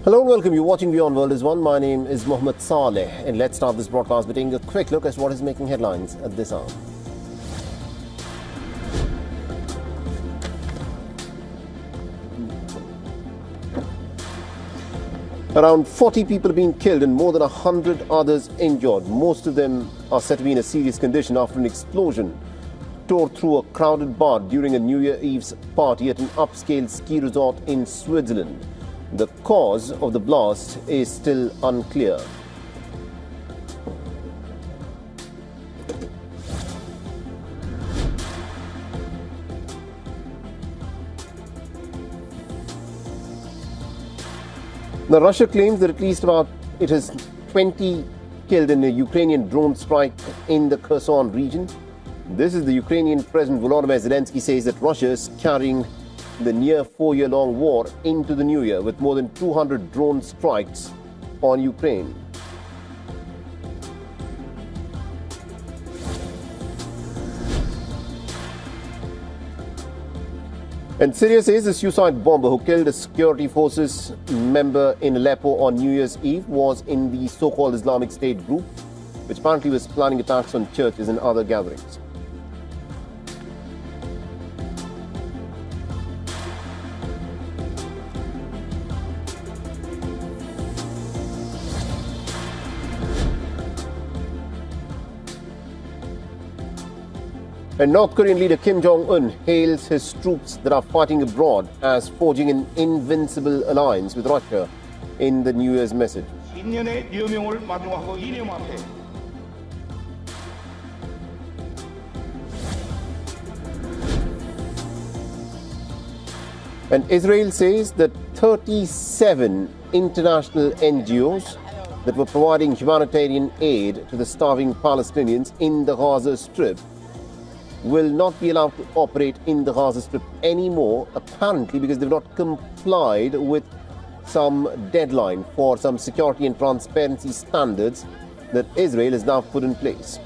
Hello and welcome. You're watching Beyond World is One. My name is Mohammed Saleh, and let's start this broadcast by taking a quick look at what is making headlines at this hour. Around 40 people have been killed and more than 100 others injured. Most of them are said to be in a serious condition after an explosion tore through a crowded bar during a New Year Eve's party at an upscale ski resort in Switzerland. The cause of the blast is still unclear. Now, Russia claims that at least it has 20 killed in a Ukrainian drone strike in the Kherson region. This is the Ukrainian President Volodymyr Zelensky says that Russia is carrying the near 4-year-long war into the new year with more than 200 drone strikes on Ukraine. And Syria says the suicide bomber who killed a security forces member in Aleppo on New Year's Eve was in the so-called Islamic State group, which apparently was planning attacks on churches and other gatherings. And North Korean leader Kim Jong-un hails his troops that are fighting abroad as forging an invincible alliance with Russia in the New Year's message. And Israel says that 37 international NGOs that were providing humanitarian aid to the starving Palestinians in the Gaza Strip will not be allowed to operate in the Gaza Strip anymore, apparently because they've not complied with some deadline for some security and transparency standards that Israel has now put in place.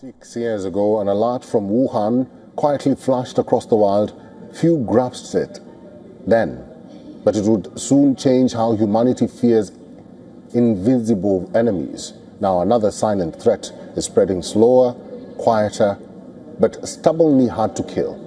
Six years ago, an alert from Wuhan quietly flashed across the world. Few grasped it then, but it would soon change how humanity fears invisible enemies. Now another silent threat is spreading slower, quieter, but stubbornly hard to kill.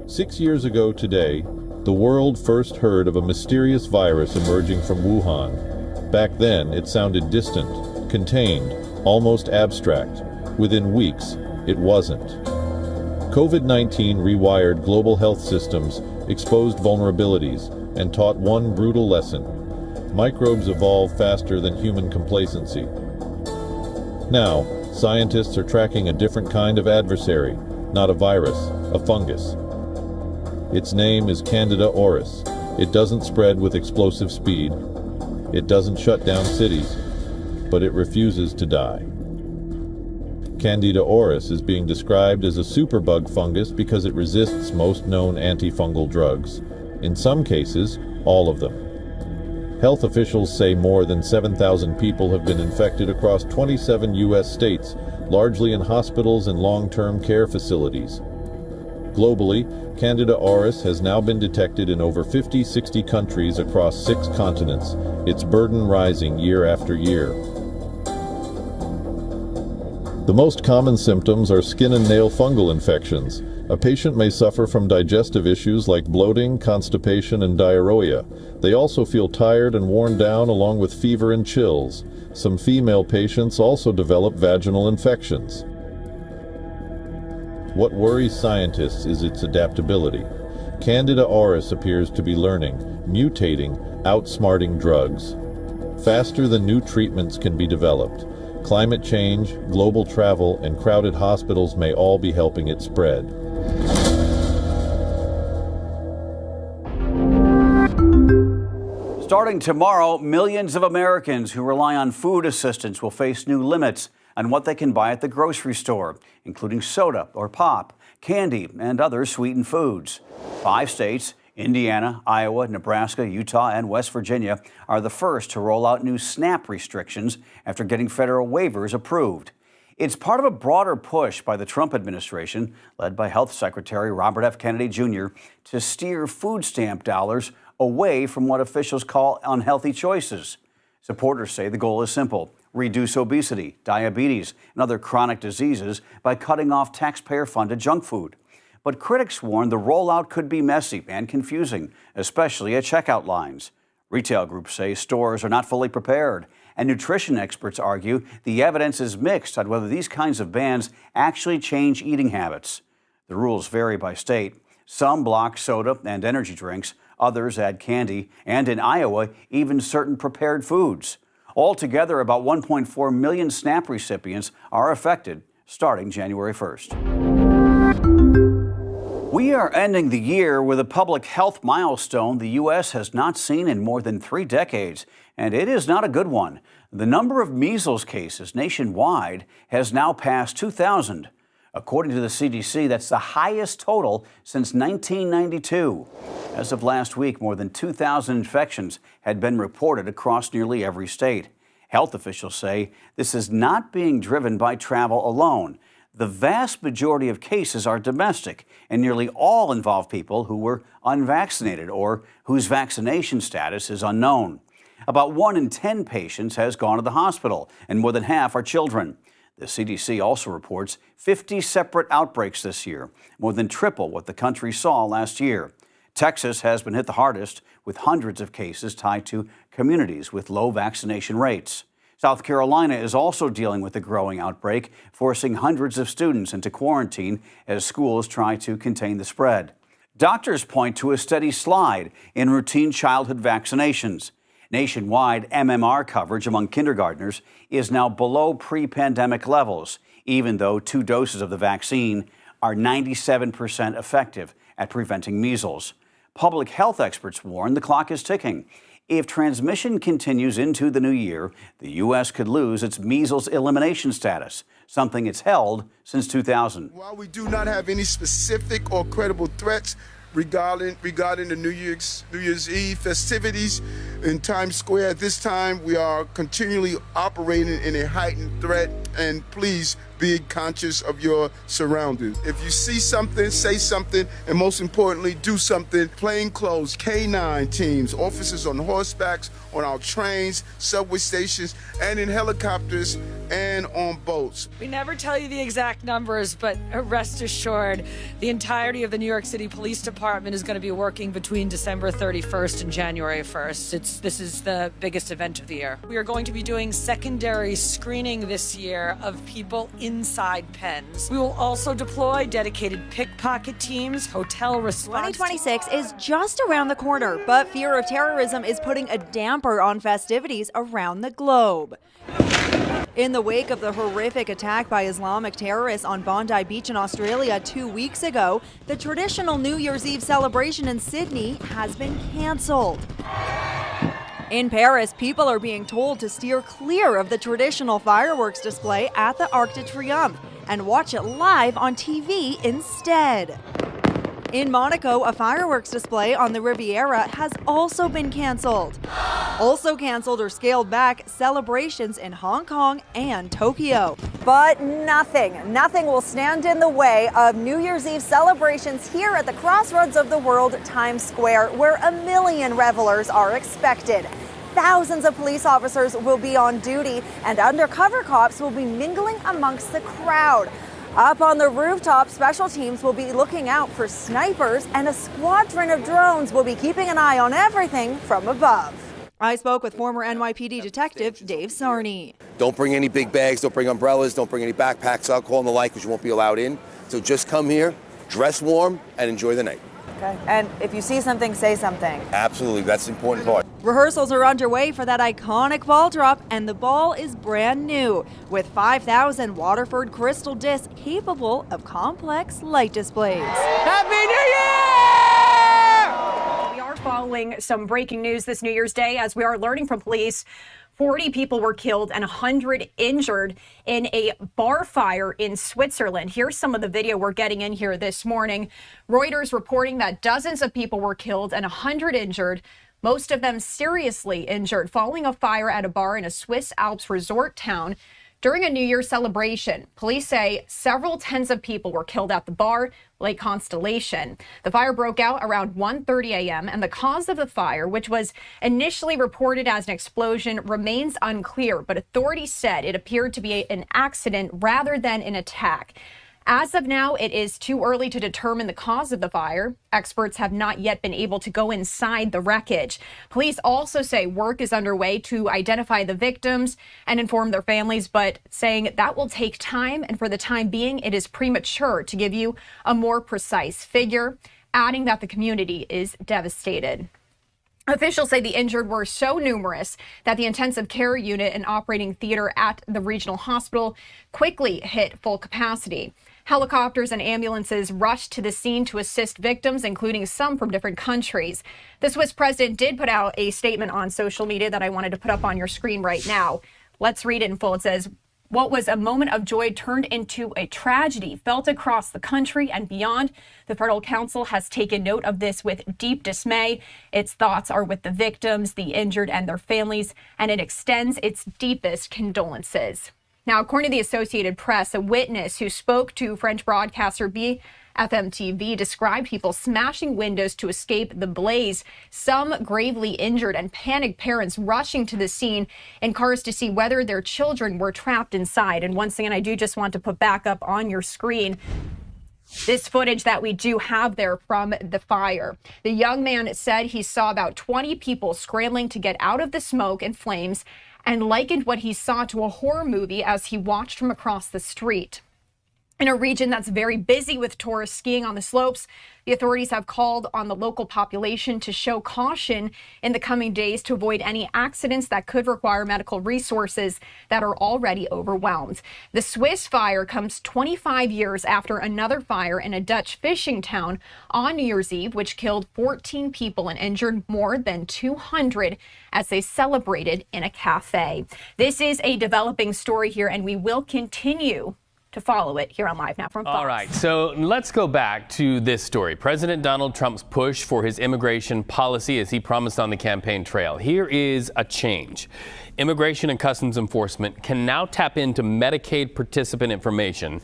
Six years ago today, the world first heard of a mysterious virus emerging from Wuhan. Back then, it sounded distant, contained, almost abstract. Within weeks, it wasn't. COVID-19 rewired global health systems, exposed vulnerabilities, and taught one brutal lesson. Microbes evolve faster than human complacency. Now, scientists are tracking a different kind of adversary, not a virus, a fungus. Its name is Candida auris. It doesn't spread with explosive speed. It doesn't shut down cities, but it refuses to die. Candida auris is being described as a superbug fungus because it resists most known antifungal drugs. In some cases, all of them. Health officials say more than 7,000 people have been infected across 27 U.S. states, largely in hospitals and long-term care facilities. Globally, Candida auris has now been detected in over 50-60 countries across 6 continents, its burden rising year after year. The most common symptoms are skin and nail fungal infections. A patient may suffer from digestive issues like bloating, constipation, and diarrhea. They also feel tired and worn down along with fever and chills. Some female patients also develop vaginal infections. What worries scientists is its adaptability. Candida auris appears to be learning, mutating, outsmarting drugs. Faster than new treatments can be developed. Climate change, global travel, and crowded hospitals may all be helping it spread. Starting tomorrow, millions of Americans who rely on food assistance will face new limits on what they can buy at the grocery store, including soda or pop, candy, and other sweetened foods. 5 states, Indiana, Iowa, Nebraska, Utah, and West Virginia, are the first to roll out new SNAP restrictions after getting federal waivers approved. It's part of a broader push by the Trump administration, led by Health Secretary Robert F. Kennedy Jr., to steer food stamp dollars away from what officials call unhealthy choices. Supporters say the goal is simple: reduce obesity, diabetes, and other chronic diseases by cutting off taxpayer-funded junk food. But critics warn the rollout could be messy and confusing, especially at checkout lines. Retail groups say stores are not fully prepared, and nutrition experts argue the evidence is mixed on whether these kinds of bans actually change eating habits. The rules vary by state. Some block soda and energy drinks, others add candy, and in Iowa, even certain prepared foods. Altogether, about 1.4 million SNAP recipients are affected starting January 1st. We are ending the year with a public health milestone the U.S. has not seen in more than 3 decades, and it is not a good one. The number of measles cases nationwide has now passed 2,000. According to the CDC, that's the highest total since 1992. As of last week, more than 2,000 infections had been reported across nearly every state. Health officials say this is not being driven by travel alone. The vast majority of cases are domestic, and nearly all involve people who were unvaccinated or whose vaccination status is unknown. About 1 in 10 patients has gone to the hospital, and more than half are children. The CDC also reports 50 separate outbreaks this year, more than triple what the country saw last year. Texas has been hit the hardest, with hundreds of cases tied to communities with low vaccination rates. South Carolina is also dealing with a growing outbreak, forcing hundreds of students into quarantine as schools try to contain the spread. Doctors point to a steady slide in routine childhood vaccinations. Nationwide, MMR coverage among kindergartners is now below pre-pandemic levels, even though 2 doses of the vaccine are 97% effective at preventing measles. Public health experts warn the clock is ticking. If transmission continues into the new year, the U.S. could lose its measles elimination status, something it's held since 2000. While we do not have any specific or credible threats regarding the New Year's Eve festivities in Times Square, at this time we are continually operating in a heightened threat, and please be conscious of your surroundings. If you see something, say something, and most importantly, do something. Plainclothes, K9 teams, officers on horsebacks, on our trains, subway stations, and in helicopters and on boats. We never tell you the exact numbers, but rest assured, the entirety of the New York City Police Department is going to be working between December 31st and January 1st. This is the biggest event of the year. We are going to be doing secondary screening this year of people inside pens. We will also deploy dedicated pickpocket teams, hotel response. 2026 is just around the corner, but fear of terrorism is putting a damper on festivities around the globe. In the wake of the horrific attack by Islamic terrorists on Bondi Beach in Australia 2 weeks ago, the traditional New Year's Eve celebration in Sydney has been cancelled. In Paris, people are being told to steer clear of the traditional fireworks display at the Arc de Triomphe and watch it live on TV instead. In Monaco, a fireworks display on the Riviera has also been canceled. Also canceled or scaled back celebrations in Hong Kong and Tokyo. But nothing will stand in the way of New Year's Eve celebrations here at the crossroads of the world, Times Square, where 1 million revelers are expected. Thousands of police officers will be on duty, and undercover cops will be mingling amongst the crowd. Up on the rooftop, special teams will be looking out for snipers, and a squadron of drones will be keeping an eye on everything from above. I spoke with former NYPD detective Dave Sarney. Don't bring any big bags, don't bring umbrellas, don't bring any backpacks, alcohol and the like, because you won't be allowed in. So just come here, dress warm, and enjoy the night. Okay. And if you see something, say something. Absolutely, that's the important part. Rehearsals are underway for that iconic ball drop, and the ball is brand new with 5,000 Waterford crystal discs capable of complex light displays. Happy New Year! We are following some breaking news this New Year's Day as we are learning from police 40 people were killed and 100 injured in a bar fire in Switzerland. Here's some of the video we're getting in here this morning. Reuters reporting that dozens of people were killed and 100 injured, most of them seriously injured, following a fire at a bar in a Swiss Alps resort town during a New Year's celebration. Police say several tens of people were killed at the bar, Lake Constellation. The fire broke out around 1:30 a.m. and the cause of the fire, which was initially reported as an explosion, remains unclear, but authorities said it appeared to be an accident rather than an attack. As of now, it is too early to determine the cause of the fire. Experts have not yet been able to go inside the wreckage. Police also say work is underway to identify the victims and inform their families, but saying that will take time, and for the time being, it is premature to give you a more precise figure, adding that the community is devastated. Officials say the injured were so numerous that the intensive care unit and operating theater at the regional hospital quickly hit full capacity. Helicopters and ambulances rushed to the scene to assist victims, including some from different countries. The Swiss president did put out a statement on social media that I wanted to put up on your screen right now. Let's read it in full. It says, "What was a moment of joy turned into a tragedy felt across the country and beyond. The Federal Council has taken note of this with deep dismay. Its thoughts are with the victims, the injured, and their families, and it extends its deepest condolences." Now, according to the Associated Press, a witness who spoke to French broadcaster BFM TV described people smashing windows to escape the blaze, some gravely injured, and panicked parents rushing to the scene in cars to see whether their children were trapped inside. And once again, I do just want to put back up on your screen this footage that we do have there from the fire. The young man said he saw about 20 people scrambling to get out of the smoke and flames, and likened what he saw to a horror movie as he watched from across the street. In a region that's very busy with tourists skiing on the slopes, the authorities have called on the local population to show caution in the coming days to avoid any accidents that could require medical resources that are already overwhelmed. The Swiss fire comes 25 years after another fire in a Dutch fishing town on New Year's Eve, which killed 14 people and injured more than 200 as they celebrated in a cafe. This is a developing story here, and we will continue to follow it here on Live Now from Fox. All right, so let's go back to this story. President Donald Trump's push for his immigration policy as he promised on the campaign trail. Here is a change. Immigration and Customs Enforcement can now tap into Medicaid participant information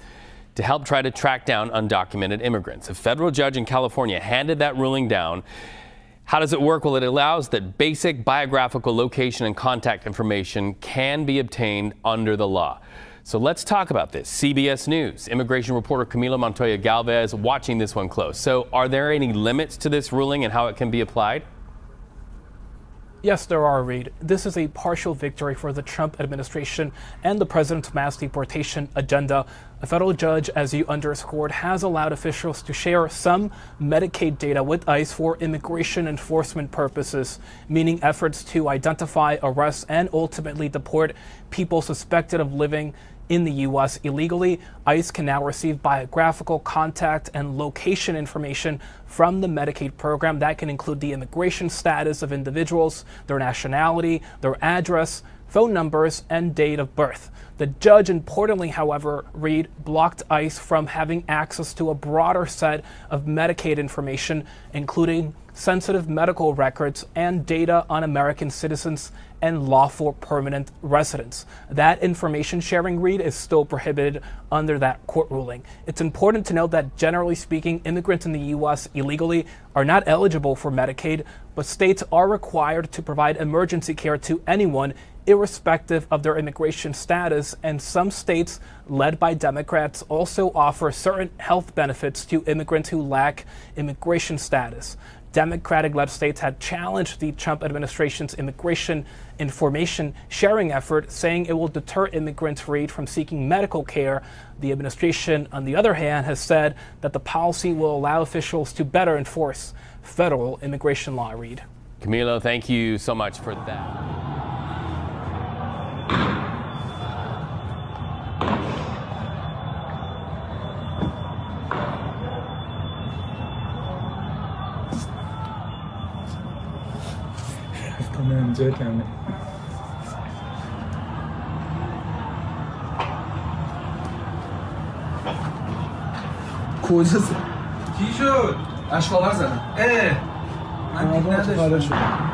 to help try to track down undocumented immigrants. A federal judge in California handed that ruling down. How does it work? Well, it allows that basic biographical location and contact information can be obtained under the law. So let's talk about this. CBS News immigration reporter Camila Montoya Galvez watching this one close. So are there any limits to this ruling and how it can be applied? Yes, there are, Reed. This is a partial victory for the Trump administration and the president's mass deportation agenda. A federal judge, as you underscored, has allowed officials to share some Medicaid data with ICE for immigration enforcement purposes, meaning efforts to identify, arrest, and ultimately deport people suspected of living in the U.S. illegally. ICE can now receive biographical, contact, and location information from the Medicaid program. That can include the immigration status of individuals, their nationality, their address, phone numbers, and date of birth. The judge, importantly, however, Reed, blocked ICE from having access to a broader set of Medicaid information, including sensitive medical records and data on American citizens and lawful permanent residents. That information sharing, Reed, is still prohibited under that court ruling. It's important to note that, generally speaking, immigrants in the U.S. illegally are not eligible for Medicaid, but states are required to provide emergency care to anyone irrespective of their immigration status, and some states, led by Democrats, also offer certain health benefits to immigrants who lack immigration status. Democratic-led states had challenged the Trump administration's immigration information sharing effort, saying it will deter immigrants Reid from seeking medical care. The administration, on the other hand, has said that the policy will allow officials to better enforce federal immigration law. Reid. Camilo, thank you so much for that. کجاست؟ چی شد؟ اشکاور زدم. من دیگه نداشتم.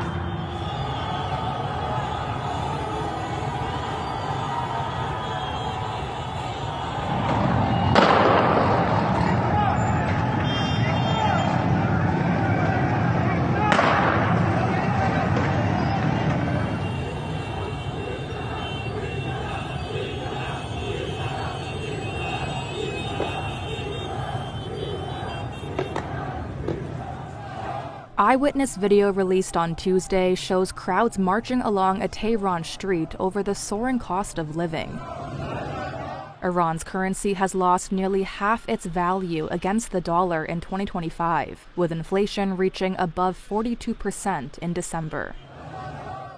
Eyewitness video released on Tuesday shows crowds marching along a Tehran street over the soaring cost of living. Iran's currency has lost nearly half its value against the dollar in 2025, with inflation reaching above 42% in December.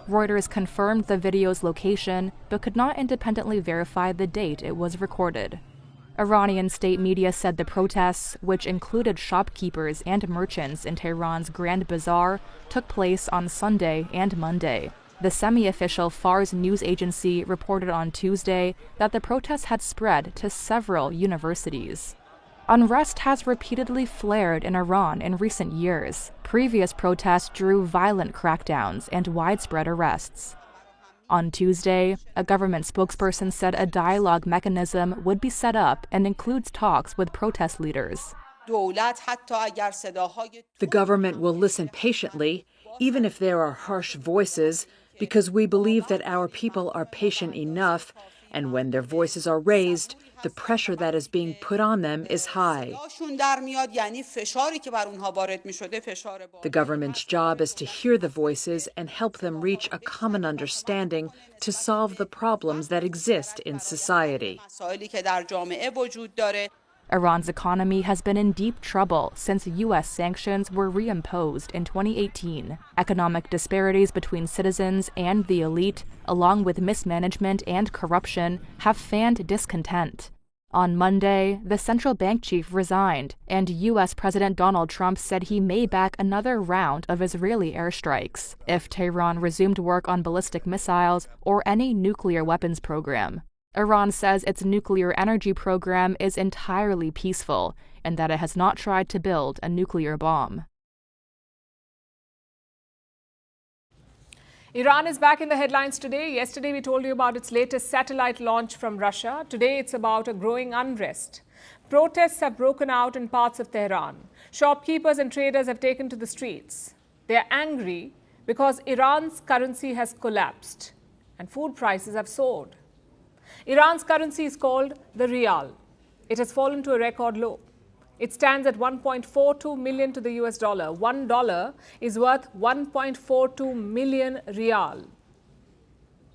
Reuters confirmed the video's location, but could not independently verify the date it was recorded. Iranian state media said the protests, which included shopkeepers and merchants in Tehran's Grand Bazaar, took place on Sunday and Monday. The semi-official Fars news agency reported on Tuesday that the protests had spread to several universities. Unrest has repeatedly flared in Iran in recent years. Previous protests drew violent crackdowns and widespread arrests. On Tuesday, a government spokesperson said a dialogue mechanism would be set up and includes talks with protest leaders. The government will listen patiently, even if there are harsh voices, because we believe that our people are patient enough, and when their voices are raised, the pressure that is being put on them is high. The government's job is to hear the voices and help them reach a common understanding to solve the problems that exist in society. Iran's economy has been in deep trouble since U.S. sanctions were reimposed in 2018. Economic disparities between citizens and the elite, along with mismanagement and corruption, have fanned discontent. On Monday, the central bank chief resigned, and U.S. President Donald Trump said he may back another round of Israeli airstrikes if Tehran resumed work on ballistic missiles or any nuclear weapons program. Iran says its nuclear energy program is entirely peaceful and that it has not tried to build a nuclear bomb. Iran is back in the headlines today. Yesterday, we told you about its latest satellite launch from Russia. Today, it's about a growing unrest. Protests have broken out in parts of Tehran. Shopkeepers and traders have taken to the streets. They're angry because Iran's currency has collapsed and food prices have soared. Iran's currency is called the rial. It has fallen to a record low. It stands at 1.42 million to the US dollar. $1 is worth 1.42 million rial.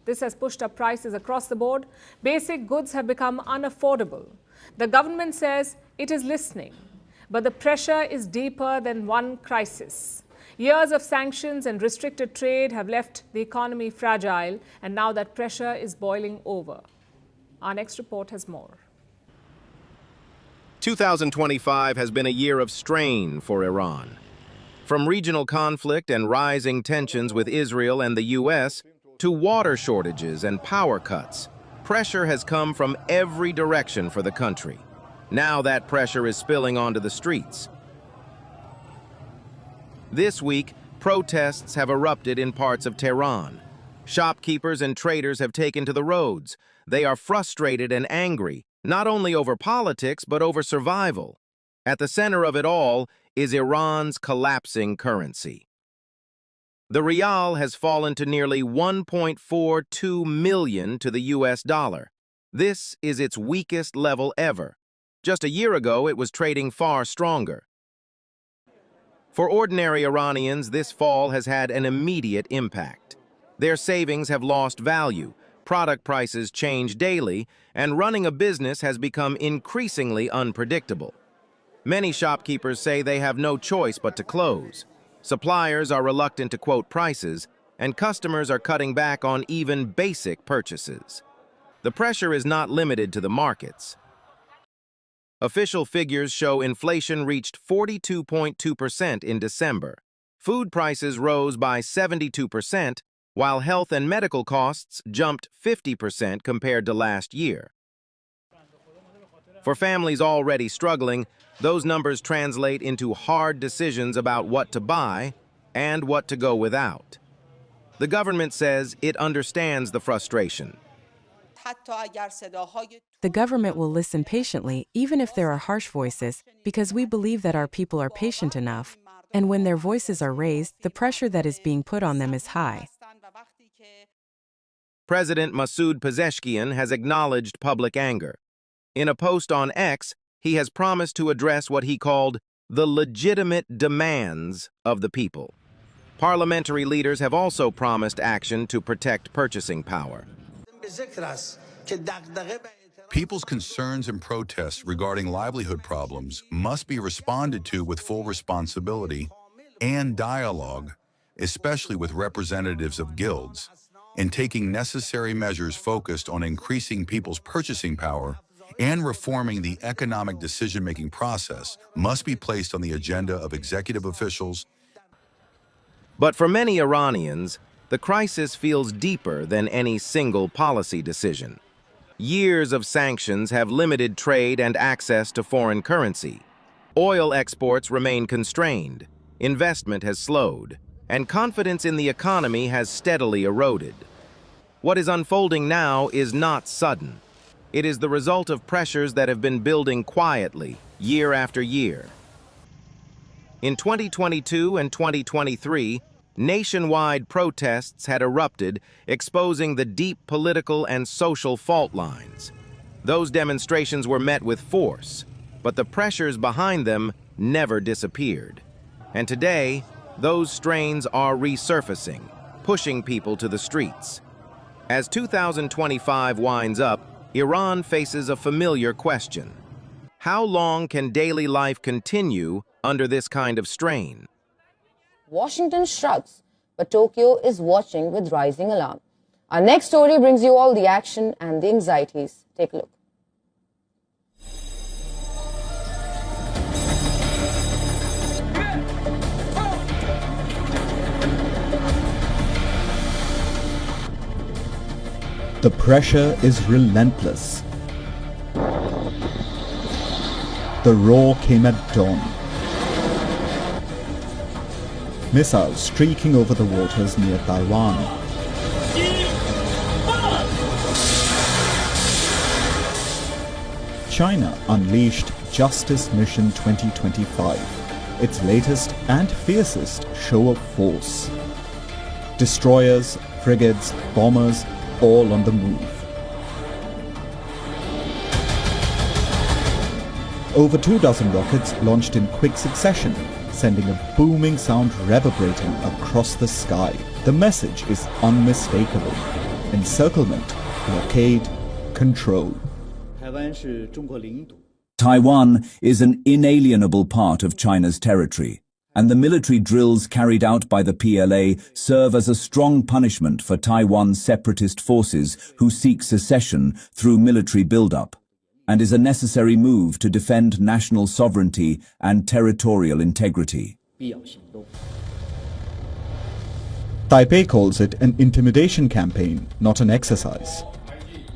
This has pushed up prices across the board. Basic goods have become unaffordable. The government says it is listening, but the pressure is deeper than one crisis. Years of sanctions and restricted trade have left the economy fragile, and now that pressure is boiling over. Our next report has more. 2025 has been a year of strain for Iran. From regional conflict and rising tensions with Israel and the U.S. to water shortages and power cuts, pressure has come from every direction for the country. Now that pressure is spilling onto the streets. This week, protests have erupted in parts of Tehran. Shopkeepers and traders have taken to the roads. They are frustrated and angry, not only over politics, but over survival. At the center of it all is Iran's collapsing currency. The rial has fallen to nearly 1.42 million to the US dollar. This is its weakest level ever. Just a year ago, it was trading far stronger. For ordinary Iranians, this fall has had an immediate impact. Their savings have lost value, product prices change daily, and running a business has become increasingly unpredictable. Many shopkeepers say they have no choice but to close. Suppliers are reluctant to quote prices, and customers are cutting back on even basic purchases. The pressure is not limited to the markets. Official figures show inflation reached 42.2% in December. Food prices rose by 72%, while health and medical costs jumped 50% compared to last year. For families already struggling, those numbers translate into hard decisions about what to buy and what to go without. The government says it understands the frustration. The government will listen patiently, even if there are harsh voices, because we believe that our people are patient enough, and when their voices are raised, the pressure that is being put on them is high. President Masoud Pezeshkian has acknowledged public anger. In a post on X, he has promised to address what he called the legitimate demands of the people. Parliamentary leaders have also promised action to protect purchasing power. People's concerns and protests regarding livelihood problems must be responded to with full responsibility and dialogue, especially with representatives of guilds, and taking necessary measures focused on increasing people's purchasing power and reforming the economic decision-making process must be placed on the agenda of executive officials. But for many Iranians, the crisis feels deeper than any single policy decision. Years of sanctions have limited trade and access to foreign currency. Oil exports remain constrained, investment has slowed, and confidence in the economy has steadily eroded. What is unfolding now is not sudden. It is the result of pressures that have been building quietly, year after year. In 2022 and 2023, nationwide protests had erupted, exposing the deep political and social fault lines. Those demonstrations were met with force, but the pressures behind them never disappeared. And today, those strains are resurfacing, pushing people to the streets. As 2025 winds up, Iran faces a familiar question. How long can daily life continue under this kind of strain? Washington shrugs, but Tokyo is watching with rising alarm. Our next story brings you all the action and the anxieties. Take a look. The pressure is relentless. The roar came at dawn. Missiles streaking over the waters near Taiwan. China unleashed Justice Mission 2025, its latest and fiercest show of force. Destroyers, frigates, bombers, all on the move. Over 24 rockets launched in quick succession, sending a booming sound reverberating across the sky. The message is unmistakable: encirclement, blockade, control. Taiwan is an inalienable part of China's territory, and the military drills carried out by the PLA serve as a strong punishment for Taiwan's separatist forces who seek secession through military buildup, and is a necessary move to defend national sovereignty and territorial integrity. Taipei calls it an intimidation campaign, not an exercise.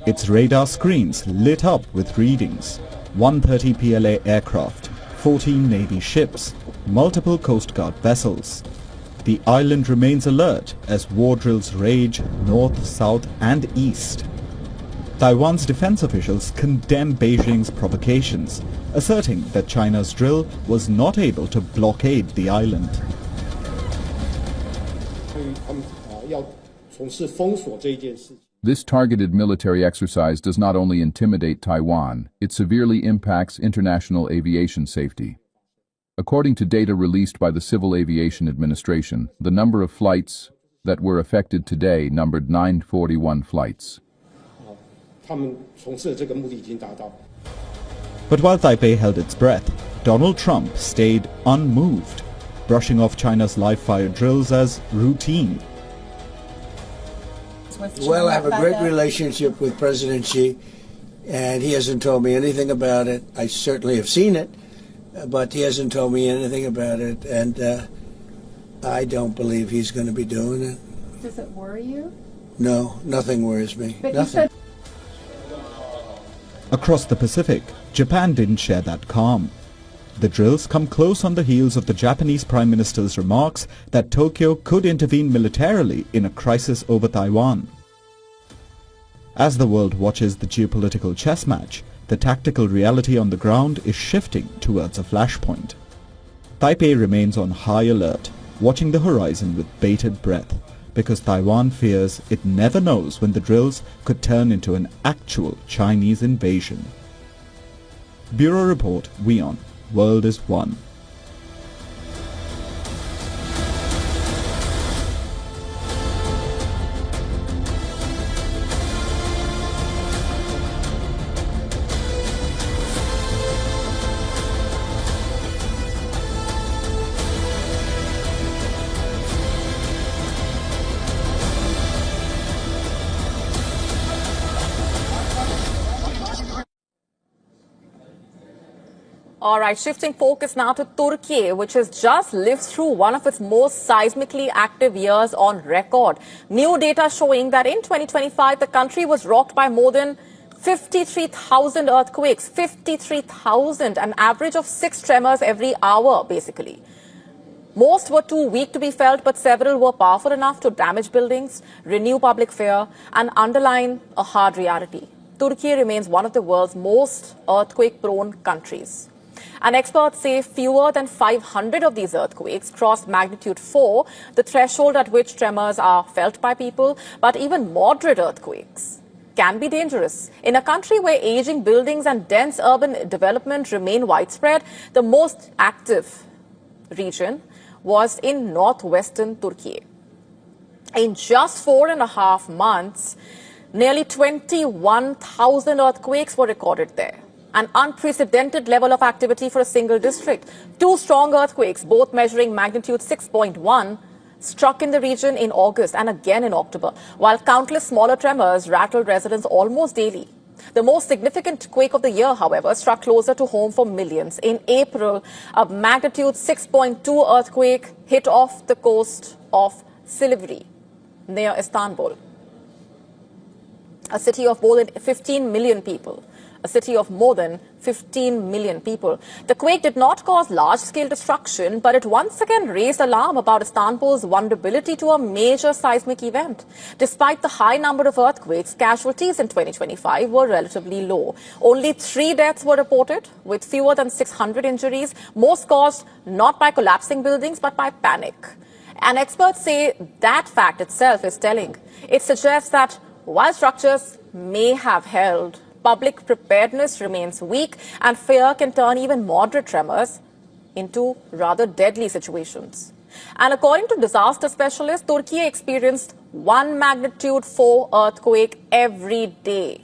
Its radar screens lit up with readings: 130 PLA aircraft, 14 Navy ships, multiple Coast Guard vessels. The island remains alert as war drills rage north, south and east. Taiwan's defense officials condemn Beijing's provocations, asserting that China's drill was not able to blockade the island. This targeted military exercise does not only intimidate Taiwan, it severely impacts international aviation safety. According to data released by the Civil Aviation Administration, the number of flights that were affected today numbered 941 flights. But while Taipei held its breath, Donald Trump stayed unmoved, brushing off China's live-fire drills as routine. Well, I have a great relationship with President Xi, and he hasn't told me anything about it. I certainly have seen it, but he hasn't told me anything about it, and I don't believe he's going to be doing it. Does it worry you? No, nothing worries me. But nothing. Across the Pacific, Japan didn't share that calm. The drills come close on the heels of the Japanese Prime Minister's remarks that Tokyo could intervene militarily in a crisis over Taiwan. As the world watches the geopolitical chess match, the tactical reality on the ground is shifting towards a flashpoint. Taipei remains on high alert, watching the horizon with bated breath, because Taiwan fears it never knows when the drills could turn into an actual Chinese invasion. Bureau Report, WION. World is One. All right, shifting focus now to Turkey, which has just lived through one of its most seismically active years on record. New data showing that in 2025, the country was rocked by more than 53,000 earthquakes, 53,000, an average of 6 tremors every hour, basically. Most were too weak to be felt, but several were powerful enough to damage buildings, renew public fear, and underline a hard reality. Turkey remains one of the world's most earthquake-prone countries. And experts say fewer than 500 of these earthquakes crossed magnitude 4, the threshold at which tremors are felt by people. But even moderate earthquakes can be dangerous. In a country where aging buildings and dense urban development remain widespread, the most active region was in northwestern Turkey. In just 4.5 months, nearly 21,000 earthquakes were recorded there. An unprecedented level of activity for a single district. 2 strong earthquakes, both measuring magnitude 6.1, struck in the region in August and again in October, while countless smaller tremors rattled residents almost daily. The most significant quake of the year, however, struck closer to home for millions. In April, a magnitude 6.2 earthquake hit off the coast of Silivri, near Istanbul, a city of more than 15 million people. A city of more than 15 million people. The quake did not cause large-scale destruction, but it once again raised alarm about Istanbul's vulnerability to a major seismic event. Despite the high number of earthquakes, casualties in 2025 were relatively low. Only 3 deaths were reported, with fewer than 600 injuries, most caused not by collapsing buildings, but by panic. And experts say that fact itself is telling. It suggests that while structures may have held, public preparedness remains weak, and fear can turn even moderate tremors into rather deadly situations. And according to disaster specialists, Turkey experienced 1 magnitude 4 earthquake every day,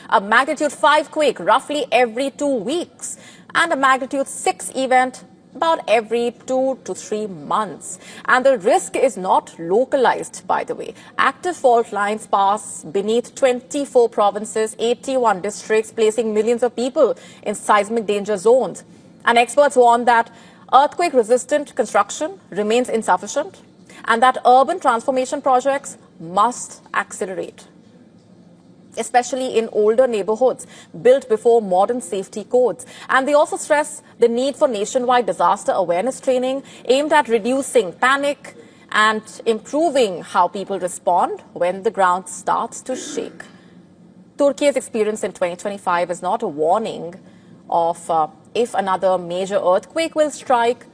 a magnitude 5 quake roughly every 2 weeks, and a magnitude 6 event about every 2 to 3 months. And the risk is not localized, by the way. Active fault lines pass beneath 24 provinces, 81 districts, placing millions of people in seismic danger zones. And experts warn that earthquake-resistant construction remains insufficient and that urban transformation projects must accelerate, especially in older neighborhoods built before modern safety codes. And they also stress the need for nationwide disaster awareness training aimed at reducing panic and improving how people respond when the ground starts to shake. Turkey's experience in 2025 is not a warning of if another major earthquake will strike,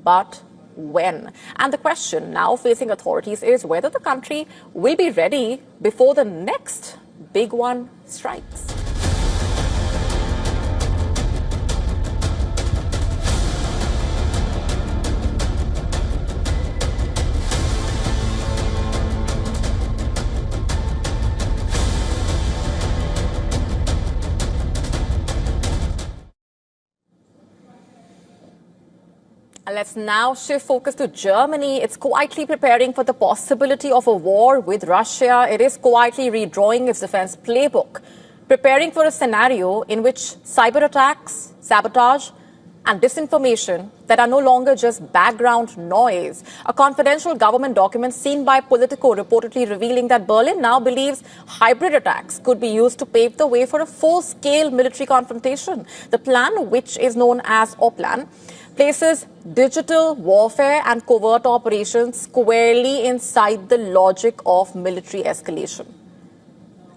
but when. And the question now facing authorities is whether the country will be ready before the next big one strikes. And let's now shift focus to Germany. It's quietly preparing for the possibility of a war with Russia. It is quietly redrawing its defense playbook, preparing for a scenario in which cyber attacks, sabotage, and disinformation that are no longer just background noise. A confidential government document seen by Politico reportedly revealing that Berlin now believes hybrid attacks could be used to pave the way for a full-scale military confrontation. The plan, which is known as OPLAN, places digital warfare and covert operations squarely inside the logic of military escalation.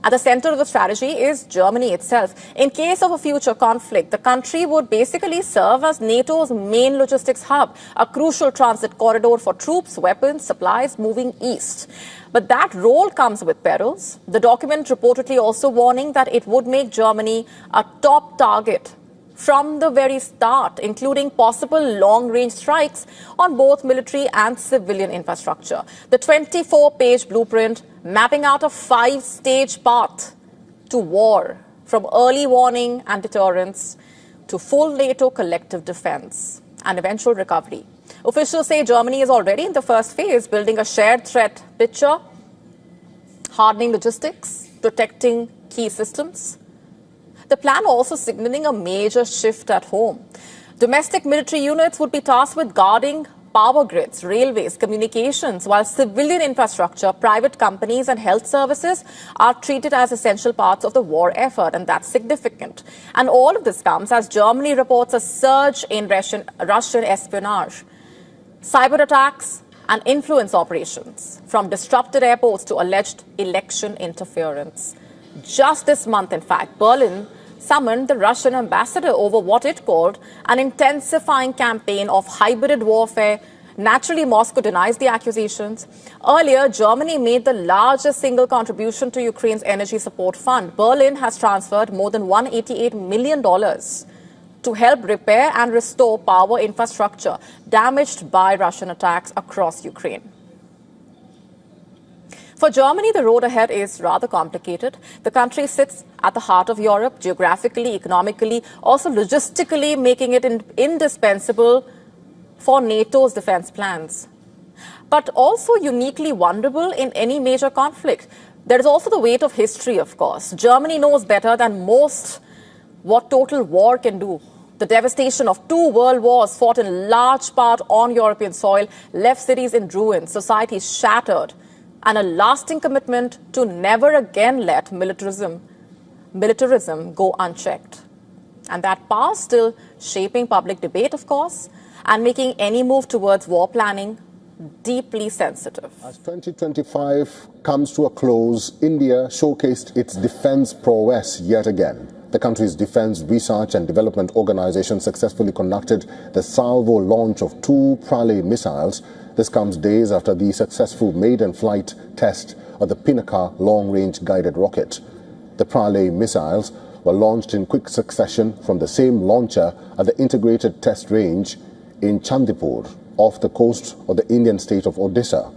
At the center of the strategy is Germany itself. In case of a future conflict, the country would basically serve as NATO's main logistics hub, a crucial transit corridor for troops, weapons, supplies moving east. But that role comes with perils. The document reportedly also warning that it would make Germany a top target from the very start, including possible long-range strikes on both military and civilian infrastructure. The 24-page blueprint mapping out a 5-stage path to war, from early warning and deterrence to full NATO collective defense and eventual recovery. Officials say Germany is already in the first phase, building a shared threat picture, hardening logistics, protecting key systems. The plan also signaling a major shift at home. Domestic military units would be tasked with guarding power grids, railways, communications, while civilian infrastructure, private companies and health services are treated as essential parts of the war effort, and that's significant. And all of this comes as Germany reports a surge in Russian espionage, cyber attacks and influence operations, from disrupted airports to alleged election interference. Just this month, in fact, Berlin summoned the Russian ambassador over what it called an intensifying campaign of hybrid warfare. Naturally, Moscow denies the accusations. Earlier, Germany made the largest single contribution to Ukraine's energy support fund. Berlin has transferred more than $188 million to help repair and restore power infrastructure damaged by Russian attacks across Ukraine. For Germany, the road ahead is rather complicated. The country sits at the heart of Europe, geographically, economically, also logistically, making it indispensable for NATO's defense plans, but also uniquely vulnerable in any major conflict. There is also the weight of history, of course. Germany knows better than most what total war can do. The devastation of 2 world wars fought in large part on European soil left cities in ruins, societies shattered, and a lasting commitment to never again let militarism go unchecked. And that power still shaping public debate, of course, and making any move towards war planning deeply sensitive. As 2025 comes to a close, India showcased its defense prowess yet again. The country's Defense Research and Development Organization successfully conducted the salvo launch of 2 Pralay missiles. This comes days after the successful maiden flight test of the Pinaka long-range guided rocket. The Pralay missiles were launched in quick succession from the same launcher at the integrated test range in Chandipur, off the coast of the Indian state of Odisha.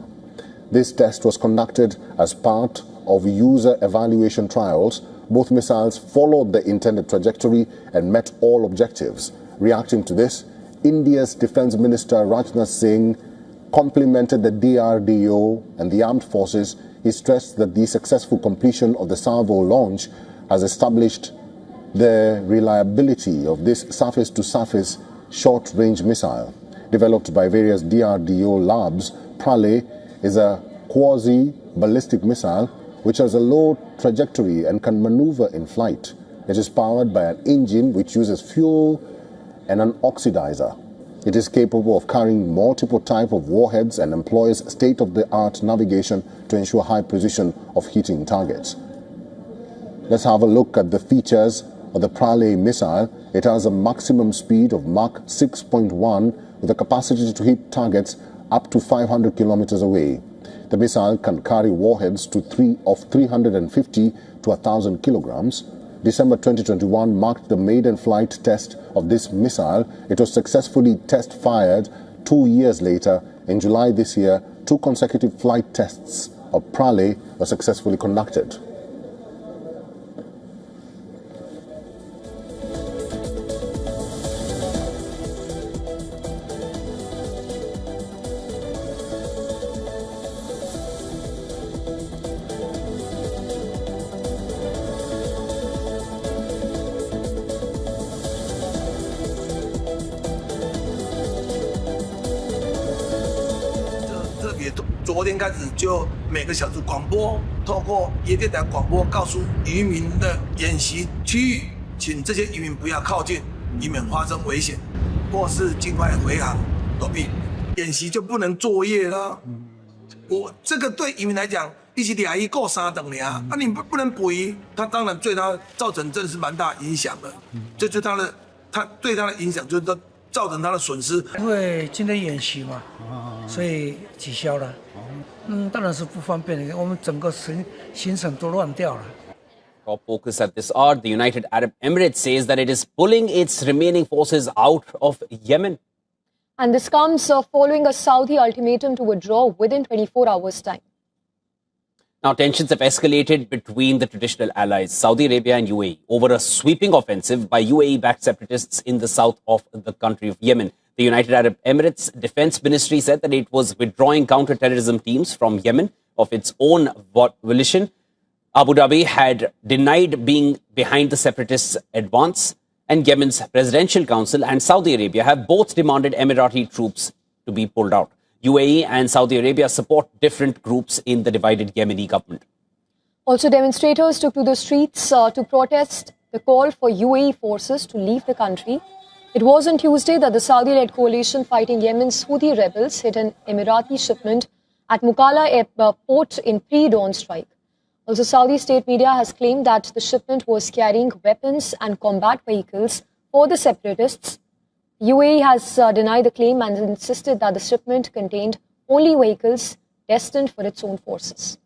This test was conducted as part of user evaluation trials. Both missiles followed the intended trajectory and met all objectives. Reacting to this, India's Defense Minister Rajnath Singh complimented the DRDO and the armed forces. He stressed that the successful completion of the salvo launch has established the reliability of this surface-to-surface short-range missile. Developed by various DRDO labs, Pralay is a quasi-ballistic missile which has a low trajectory and can maneuver in flight. It is powered by an engine which uses fuel and an oxidizer. It is capable of carrying multiple types of warheads and employs state-of-the-art navigation to ensure high precision of hitting targets. Let's have a look at the features of the Pralay missile. It has a maximum speed of Mach 6.1 with a capacity to hit targets up to 500 kilometers away. The missile can carry warheads of 350 to 1,000 kilograms. December 2021 marked the maiden flight test of this missile. It was successfully test-fired 2 years later. In July this year, 2 consecutive flight tests of Pralay were successfully conducted. 昨天开始就每个小时广播，透过夜电台广播告诉渔民的演习区域，请这些渔民不要靠近，以免发生危险，或是尽快回航躲避。演习就不能作业了。我这个对渔民来讲，一起俩鱼够3等呀，啊你不能捕鱼，它当然对它造成真的是蛮大影响的。这就它对它的影响，就是造成它的损失。因为今天演习嘛，所以取消了。当然是不方便的，我们整个行程都乱掉了。Top focus at this hour, the United Arab Emirates says that it is pulling its remaining forces out of Yemen. And this comes following a Saudi ultimatum to withdraw within 24 hours' time. Now, tensions have escalated between the traditional allies, Saudi Arabia and UAE, over a sweeping offensive by UAE-backed separatists in the south of the country of Yemen. The United Arab Emirates Defense Ministry said that it was withdrawing counter-terrorism teams from Yemen of its own volition. Abu Dhabi had denied being behind the separatists' advance, and Yemen's Presidential Council and Saudi Arabia have both demanded Emirati troops to be pulled out. UAE and Saudi Arabia support different groups in the divided Yemeni government. Also, demonstrators took to the streets to protest the call for UAE forces to leave the country. It was on Tuesday that the Saudi-led coalition fighting Yemen's Houthi rebels hit an Emirati shipment at Mukalla port in pre-dawn strike. Also, Saudi state media has claimed that the shipment was carrying weapons and combat vehicles for the separatists. UAE has denied the claim and insisted that the shipment contained only vehicles destined for its own forces.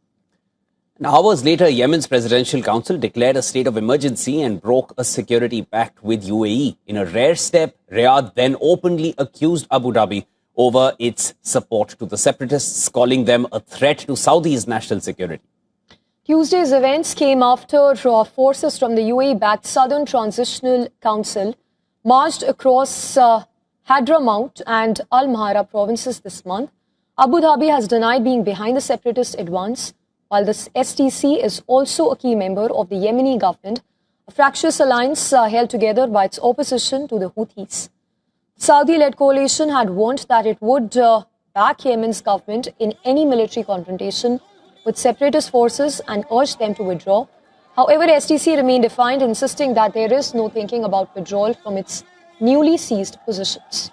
Now, hours later, Yemen's Presidential Council declared a state of emergency and broke a security pact with UAE. In a rare step, Riyadh then openly accused Abu Dhabi over its support to the separatists, calling them a threat to Saudi's national security. Tuesday's events came after forces from the UAE-backed Southern Transitional Council marched across Hadramaut and Al-Mahara provinces this month. Abu Dhabi has denied being behind the separatist advance, while the STC is also a key member of the Yemeni government, a fractious alliance held together by its opposition to the Houthis. The Saudi-led coalition had warned that it would back Yemen's government in any military confrontation with separatist forces and urged them to withdraw. However, STC remained defiant, insisting that there is no thinking about withdrawal from its newly seized positions.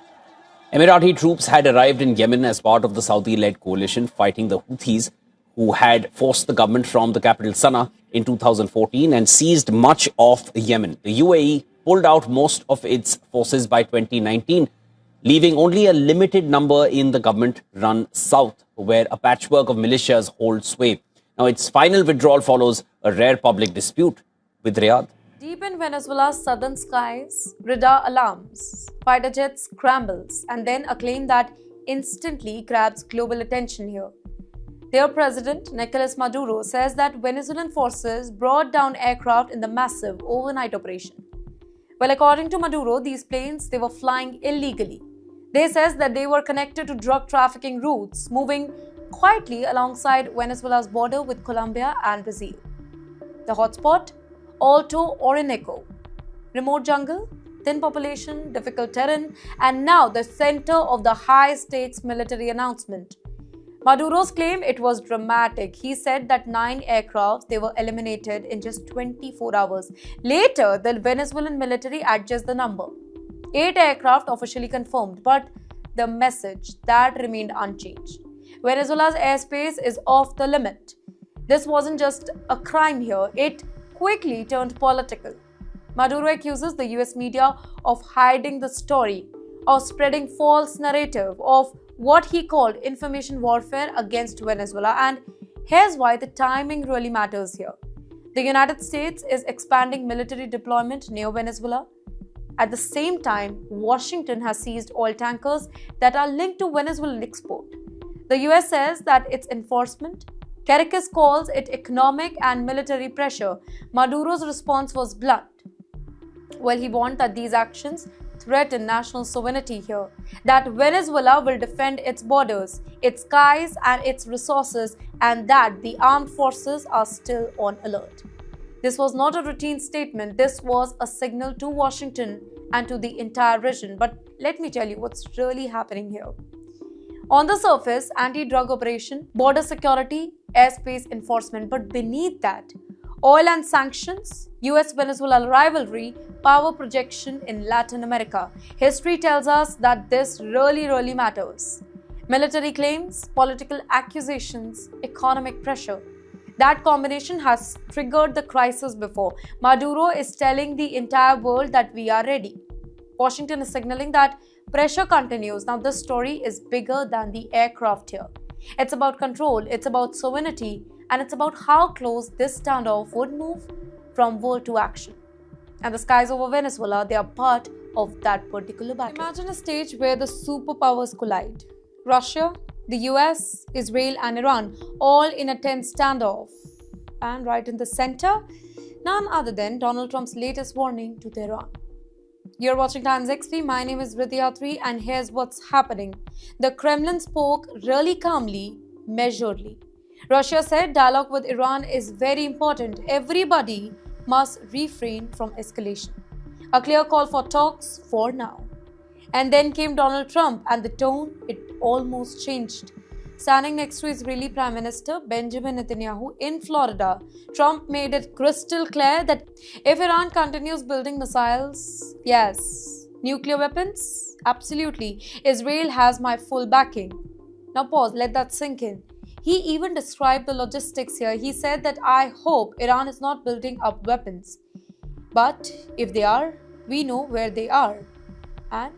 Emirati troops had arrived in Yemen as part of the Saudi-led coalition fighting the Houthis, who had forced the government from the capital Sana'a in 2014 and seized much of Yemen. The UAE pulled out most of its forces by 2019, leaving only a limited number in the government-run south, where a patchwork of militias hold sway. Now, its final withdrawal follows a rare public dispute with Riyadh. Deep in Venezuela's southern skies, radar alarms, fighter jets scrambles, and then a claim that instantly grabs global attention here. Their president, Nicolas Maduro, says that Venezuelan forces brought down aircraft in the massive overnight operation. Well, according to Maduro, these planes, they were flying illegally. They says that they were connected to drug trafficking routes, moving quietly alongside Venezuela's border with Colombia and Brazil. The hotspot? Alto Orinoco. Remote jungle, thin population, difficult terrain, and now the center of the high-stakes military announcement. Maduro's claim, it was dramatic. He said that 9 aircrafts, they were eliminated in just 24 hours. Later, the Venezuelan military adjusts the number. 8 aircraft officially confirmed, but the message, that remained unchanged. Venezuela's airspace is off the limit. This wasn't just a crime here, it quickly turned political. Maduro accuses the US media of hiding the story, of spreading false narrative, of what he called information warfare against Venezuela. And here's why the timing really matters here. The United States is expanding military deployment near Venezuela. At the same time, Washington has seized oil tankers that are linked to Venezuelan export. The US says that its enforcement. Caracas calls it economic and military pressure. Maduro's response was blunt. Well, he warned that these actions threaten national sovereignty here, that Venezuela will defend its borders, its skies and its resources, and that the armed forces are still on alert. This was not a routine statement, this was a signal to Washington and to the entire region. But let me tell you what's really happening here. On the surface, anti-drug operation, border security, airspace enforcement, but beneath that, oil and sanctions, US-Venezuela rivalry, power projection in Latin America. History tells us that this really matters. Military claims, political accusations, economic pressure. That combination has triggered the crisis before. Maduro is telling the entire world that we are ready. Washington is signaling that pressure continues. Now, this story is bigger than the aircraft here. It's about control, it's about sovereignty, and it's about how close this standoff would move from word to action. And the skies over Venezuela, they are part of that particular battle. Imagine a stage where the superpowers collide. Russia, the US, Israel and Iran, all in a tense standoff. And right in the center, none other than Donald Trump's latest warning to Tehran. You're watching Times XP. My name is Vritti Attri, and here's what's happening. The Kremlin spoke really calmly, measuredly. Russia said dialogue with Iran is very important. Everybody must refrain from escalation. A clear call for talks for now. And then came Donald Trump, and the tone, it almost changed. Standing next to Israeli Prime Minister Benjamin Netanyahu in Florida, Trump made it crystal clear that if Iran continues building missiles, yes. Nuclear weapons? Absolutely. Israel has my full backing. Now pause, let that sink in. He even described the logistics here. He said that I hope Iran is not building up weapons. But if they are, we know where they are. And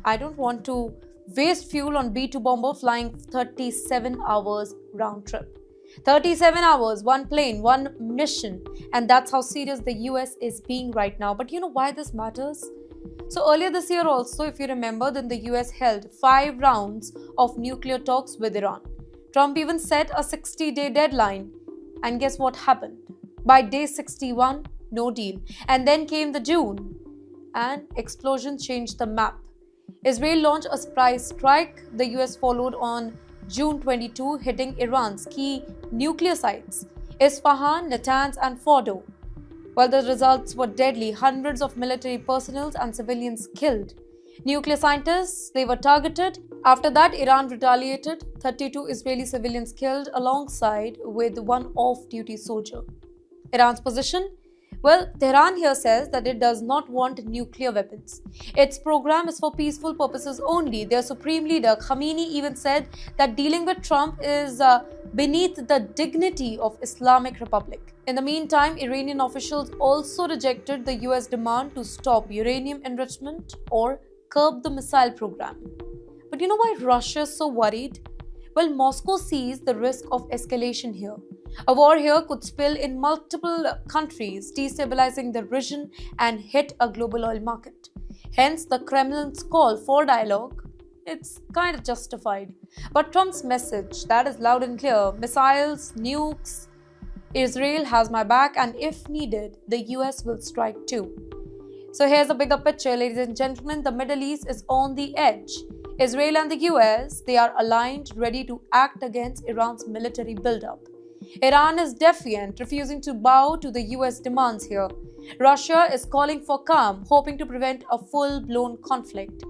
I don't want to waste fuel on B-2 bomber flying 37 hours round trip. 37 hours, one plane, one mission. And that's how serious the US is being right now. But you know why this matters? So earlier this year also, if you remember, then the US held 5 rounds of nuclear talks with Iran. Trump even set a 60-day deadline. And guess what happened? By day 61, no deal. And then came the June. And explosion changed the map. Israel launched a surprise strike. The US followed on June 22, hitting Iran's key nuclear sites, Isfahan, Natanz and Fordo. While the results were deadly, hundreds of military personnel and civilians killed. Nuclear scientists, they were targeted. After that, Iran retaliated. 32 Israeli civilians killed alongside with one off-duty soldier. Iran's position? Well, Tehran here says that it does not want nuclear weapons. Its program is for peaceful purposes only. Their supreme leader, Khamenei, even said that dealing with Trump is beneath the dignity of Islamic Republic. In the meantime, Iranian officials also rejected the US demand to stop uranium enrichment or curb the missile program. But you know why Russia is so worried? Well, Moscow sees the risk of escalation here. A war here could spill in multiple countries, destabilizing the region and hit a global oil market. Hence, the Kremlin's call for dialogue, it's kind of justified. But Trump's message, that is loud and clear. Missiles, nukes, Israel has my back, and if needed, the US will strike too. So here's a bigger picture, ladies and gentlemen. The Middle East is on the edge. Israel and the US, they are aligned, ready to act against Iran's military buildup. Iran is defiant, refusing to bow to the US demands here. Russia is calling for calm, hoping to prevent a full-blown conflict.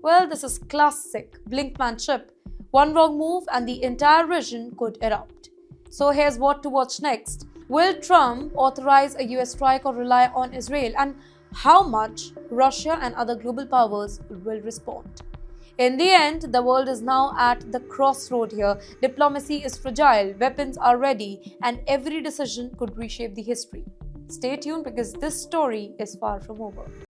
Well, this is classic blinkmanship. One wrong move and the entire region could erupt. So here's what to watch next. Will Trump authorize a US strike or rely on Israel? And how much Russia and other global powers will respond? In the end, the world is now at the crossroad here. Diplomacy is fragile, weapons are ready, and every decision could reshape the history. Stay tuned because this story is far from over.